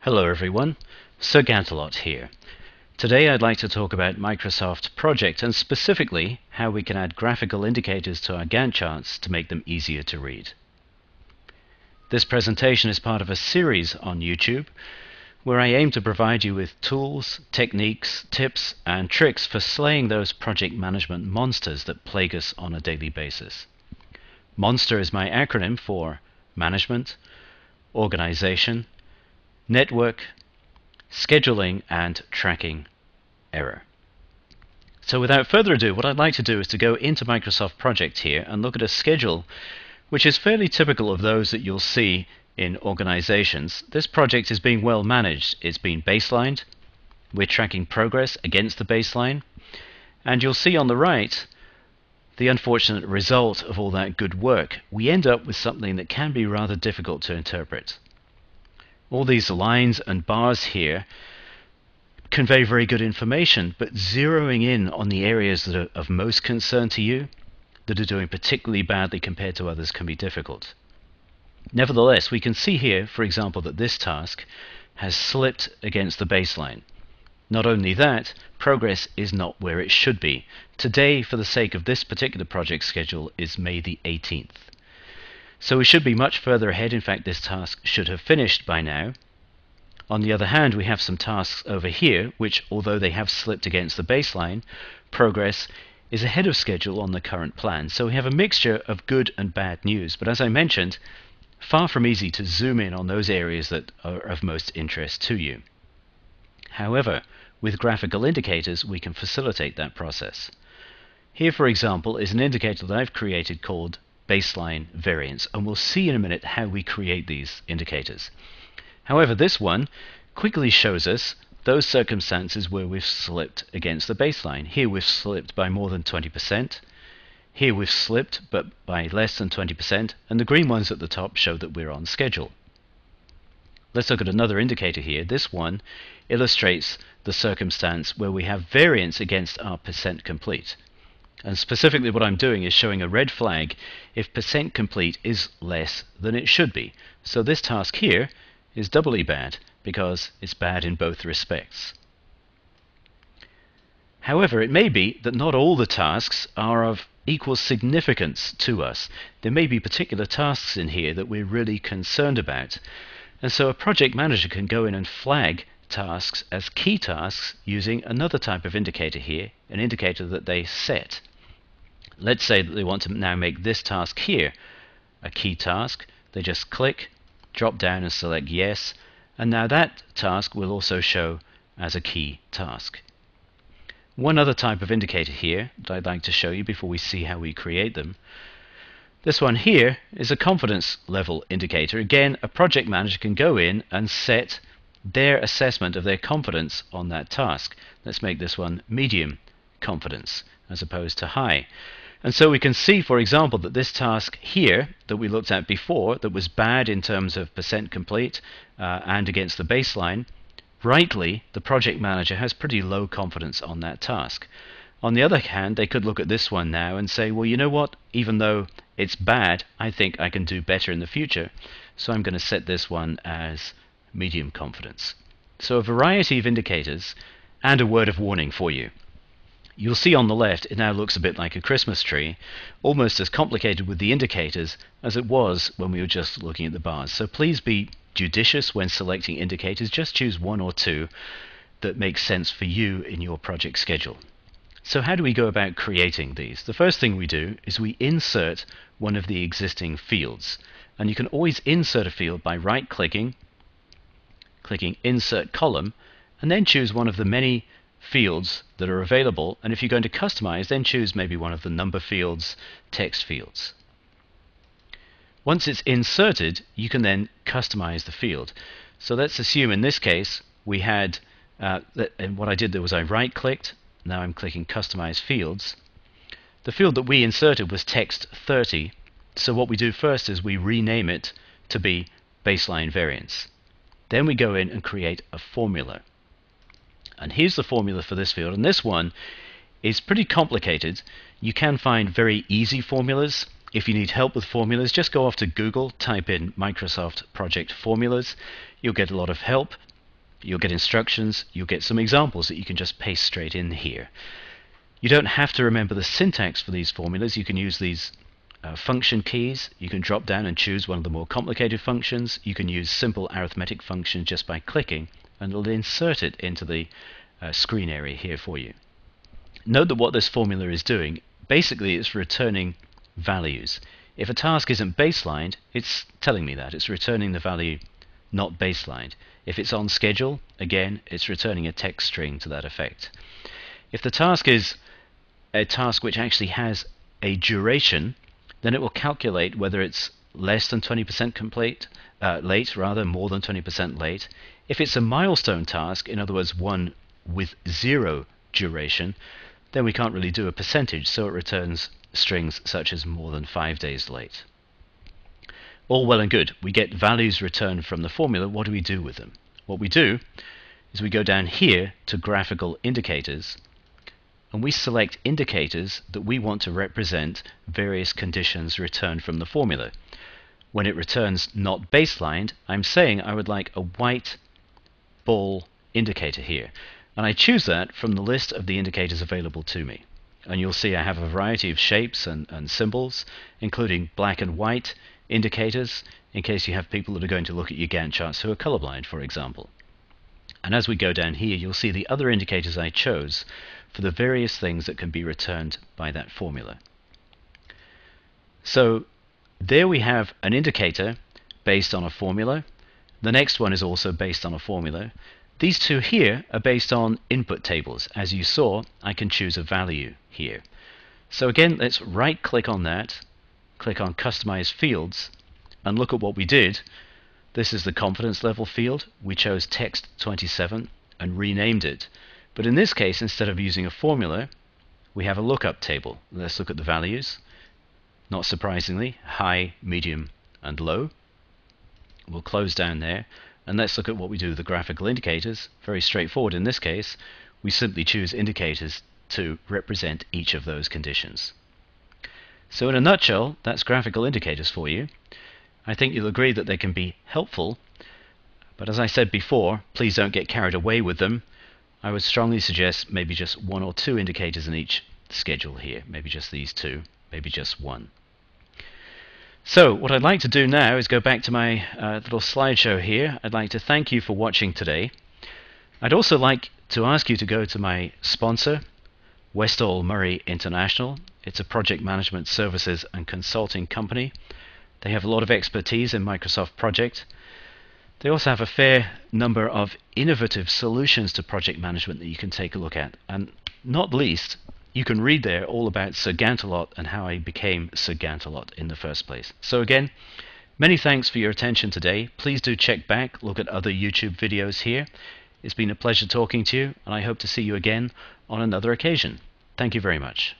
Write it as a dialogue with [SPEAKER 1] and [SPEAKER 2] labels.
[SPEAKER 1] Hello everyone, Sir Gantalot here. Today I'd like to talk about Microsoft Project and specifically how we can add graphical indicators to our Gantt charts to make them easier to read. This presentation is part of a series on YouTube where I aim to provide you with tools, techniques, tips and tricks for slaying those project management monsters that plague us on a daily basis. Monster is my acronym for management, organization, network, scheduling and tracking error. So without further ado, what I'd like to do is to go into Microsoft Project here and look at a schedule which is fairly typical of those that you'll see in organizations. This project is being well managed. It's been baselined. We're tracking progress against the baseline. And you'll see on the right the unfortunate result of all that good work. We end up with something that can be rather difficult to interpret. All these lines and bars here convey very good information, but zeroing in on the areas that are of most concern to you, that are doing particularly badly compared to others, can be difficult. Nevertheless, we can see here, for example, that this task has slipped against the baseline. Not only that, progress is not where it should be. Today, for the sake of this particular project schedule, is May the 18th. So we should be much further ahead. In fact, this task should have finished by now. On the other hand, we have some tasks over here which, although they have slipped against the baseline, progress is ahead of schedule on the current plan. So we have a mixture of good and bad news. But as I mentioned, far from easy to zoom in on those areas that are of most interest to you. However, with graphical indicators, we can facilitate that process. Here, for example, is an indicator that I've created called baseline variance, and we'll see in a minute how we create these indicators. However, this one quickly shows us those circumstances where we've slipped against the baseline. Here we've slipped by more than 20%. Here we've slipped but by less than 20%, and the green ones at the top show that we're on schedule. Let's look at another indicator here. This one illustrates the circumstance where we have variance against our percent complete. And specifically what I'm doing is showing a red flag if percent complete is less than it should be. So this task here is doubly bad because it's bad in both respects. However, it may be that not all the tasks are of equal significance to us. There may be particular tasks in here that we're really concerned about. And so a project manager can go in and flag tasks as key tasks using another type of indicator here, an indicator that they set. Let's say that they want to now make this task here a key task. They just click, drop down and select yes, and now that task will also show as a key task. One other type of indicator here that I'd like to show you before we see how we create them. This one here is a confidence level indicator. Again, a project manager can go in and set their assessment of their confidence on that task. Let's make this one medium confidence as opposed to high. And so we can see, for example, that this task here that we looked at before, that was bad in terms of percent complete and against the baseline, rightly, the project manager has pretty low confidence on that task. On the other hand, they could look at this one now and say, well, you know what, even though it's bad, I think I can do better in the future, so I'm going to set this one as medium confidence. So a variety of indicators and a word of warning for you. You'll see on the left it now looks a bit like a Christmas tree, almost as complicated with the indicators as it was when we were just looking at the bars. So please be judicious when selecting indicators. Just choose one or two that make sense for you in your project schedule. So how do we go about creating these? The first thing we do is we insert one of the existing fields. And you can always insert a field by right-clicking, clicking Insert Column, and then choose one of the many fields that are available. And if you're going to customize, then choose maybe one of the number fields, text fields. Once it's inserted, you can then customize the field. So let's assume in this case we had, and what I did there was I right-clicked. Now I'm clicking Customize Fields. The field that we inserted was text 30. So what we do first is we rename it to be baseline variance. Then we go in and create a formula. And here's the formula for this field. And this one is pretty complicated. You can find very easy formulas. If you need help with formulas, just go off to Google, type in Microsoft Project Formulas. You'll get a lot of help. You'll get instructions, you'll get some examples that you can just paste straight in here. You don't have to remember the syntax for these formulas. You can use these function keys. You can drop down and choose one of the more complicated functions. You can use simple arithmetic functions just by clicking, and it'll insert it into the screen area here for you. Note that what this formula is doing, basically it's returning values. If a task isn't baselined, it's telling me that. It's returning the value not baselined. If it's on schedule, again, it's returning a text string to that effect. If the task is a task which actually has a duration, then it will calculate whether it's less than 20% complete, late, rather, more than 20% late. If it's a milestone task, in other words, one with 0 duration, then we can't really do a percentage, so it returns strings such as more than 5 days late. All well and good. We get values returned from the formula. What do we do with them? What we do is we go down here to Graphical Indicators, and we select indicators that we want to represent various conditions returned from the formula. When it returns not baselined, I'm saying I would like a white ball indicator here. And I choose that from the list of the indicators available to me. And you'll see I have a variety of shapes and symbols, including black and white indicators, in case you have people that are going to look at your Gantt charts who are colorblind, for example. And as we go down here, you'll see the other indicators I chose for the various things that can be returned by that formula. So there we have an indicator based on a formula. The next one is also based on a formula. These two here are based on input tables. As you saw, I can choose a value here. So again, let's right click on that, click on Customize Fields, and look at what we did. This is the confidence level field. We chose text 27 and renamed it. But in this case, instead of using a formula, we have a lookup table. Let's look at the values. Not surprisingly, high, medium, and low. We'll close down there, and let's look at what we do with the graphical indicators. Very straightforward in this case. We simply choose indicators to represent each of those conditions. So in a nutshell, that's graphical indicators for you. I think you'll agree that they can be helpful, but as I said before, please don't get carried away with them. I would strongly suggest maybe just 1 or 2 indicators in each schedule here, maybe just these 2, maybe just 1. So what I'd like to do now is go back to my little slideshow here. I'd like to thank you for watching today. I'd also like to ask you to go to my sponsor, Westall Murray International. It's a project management services and consulting company. They have a lot of expertise in Microsoft Project. They also have a fair number of innovative solutions to project management that you can take a look at. And not least, you can read there all about Sir Gantt-a-Lot and how I became Sir Gantt-a-Lot in the first place. So again, many thanks for your attention today. Please do check back, look at other YouTube videos here. It's been a pleasure talking to you, and I hope to see you again on another occasion. Thank you very much.